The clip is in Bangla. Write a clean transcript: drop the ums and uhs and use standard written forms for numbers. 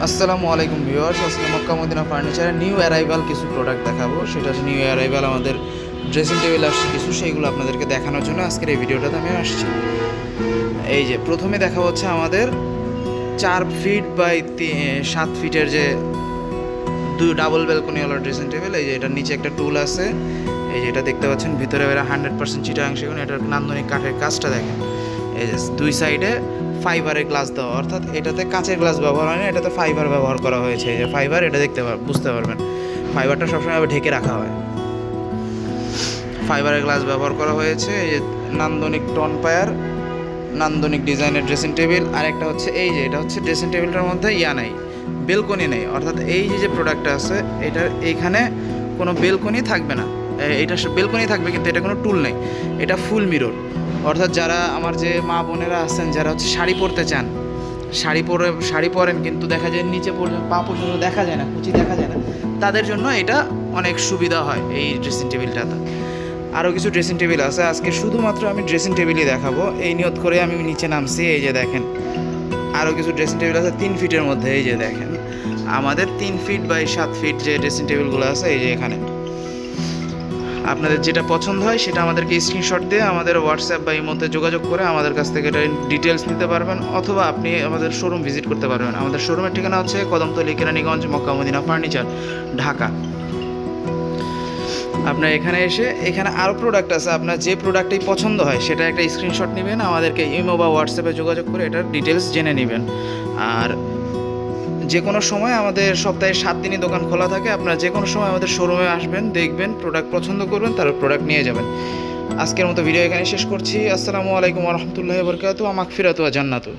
আসসালামু আলাইকুম ভিউয়ার্স, আজকে মক্কা মদিনা ফার্নিচারের নিউ অ্যারাইভাল কিছু প্রোডাক্ট দেখাবো। সেটা হচ্ছে নিউ অ্যারাইভাল আমাদের ড্রেসিং টেবিল আসছে কিছু, সেইগুলো আপনাদেরকে দেখানোর জন্য আজকের এই ভিডিওটাতে আমি আসছি। এই যে প্রথমে দেখা হচ্ছে আমাদের 4 ফিট বাই 7 ফিটের যে ডাবল ব্যালকনিওয়ালা ড্রেসিং টেবিল। এই যে এটার নিচে একটা টুল আছে, এই যে এটা দেখতে পাচ্ছেন, ভিতরে এরা 100% চিটাগাং সেগুন। এটার নান্দনিক কাঠের কাজটা দেখেন। এই যে দুই সাইডে ফাইবারের গ্লাস দেওয়া, অর্থাৎ এটাতে কাচের গ্লাস ব্যবহার হয় না, এটাতে ফাইবার ব্যবহার করা হয়েছে। এই যে ফাইবার, এটা বুঝতে পারবেন, ফাইবারটা সবসময় ঢেকে রাখা হয়। ফাইবারের গ্লাস ব্যবহার করা হয়েছে। এই যে নান্দনিক টন পায়ার, নান্দনিক ডিজাইনের ড্রেসিং টেবিল। আর একটা হচ্ছে এই যে এটা হচ্ছে ড্রেসিং টেবিলটার মধ্যে নাই, বেলকনি নেই, অর্থাৎ এই যে প্রোডাক্টটা আছে এটার এইখানে কোনো বেলকনি থাকবে না। এটা বেলকনি থাকবে কিন্তু এটা কোনো টুল নেই, এটা ফুল মিরর। অর্থাৎ যারা আমার যে মা বোনেরা আছেন, যারা হচ্ছে শাড়ি পরতে চান, শাড়ি পরেন কিন্তু দেখা যায় নিচে পর্যন্ত পা পর্যন্ত দেখা যায় না, কুচি দেখা যায় না, তাদের জন্য এটা অনেক সুবিধা হয় এই ড্রেসিং টেবিলটাতে। আরও কিছু ড্রেসিং টেবিল আছে, আজকে শুধুমাত্র আমি ড্রেসিং টেবিলই দেখাবো এই নিয়ত করে আমি নিচে নামছি। এই যে দেখেন আরও কিছু ড্রেসিং টেবিল আছে 3 ফিটের মধ্যে। এই যে দেখেন আমাদের 3 ফিট বাই 7 ফিট যে ড্রেসিং টেবিলগুলো আছে, এই যে এখানে আপনাদের যেটা পছন্দ হয় সেটা আমাদেরকে স্ক্রিনশট দিয়ে আমাদের হোয়াটসঅ্যাপ বা ইমোতে যোগাযোগ করে আমাদের কাছ থেকে এটা ডিটেলস নিতে পারবেন, অথবা আপনি আমাদের শোরুম ভিজিট করতে পারবেন। আমাদের শোরুমের ঠিকানা হচ্ছে Kadamtali, Keraniganj, Mecca Medina furniture, Dhaka. আপনার এখানে এসে এখানে আরও প্রোডাক্ট আছে, আপনার যে প্রোডাক্টই পছন্দ হয় সেটা একটা স্ক্রিনশট নেবেন, আমাদেরকে ইমো বা হোয়াটসঅ্যাপে যোগাযোগ করে এটার ডিটেলস জেনে নেবেন। আর যে কোনো সময় আমাদের সপ্তাহে 7 দিনই দোকান খোলা থাকে, আপনারা যে কোনো সময় আমাদের শোরুমে আসবেন, দেখবেন, প্রোডাক্ট পছন্দ করবেন, তারপর প্রোডাক্ট নিয়ে যাবেন। আজকের মতো ভিডিও এখানে শেষ করছি। আসসালামু আলাইকুম ওয়া রাহমাতুল্লাহি ওয়া বারাকাতুহু। মাগফিরাতু ওয়া জান্নাতু।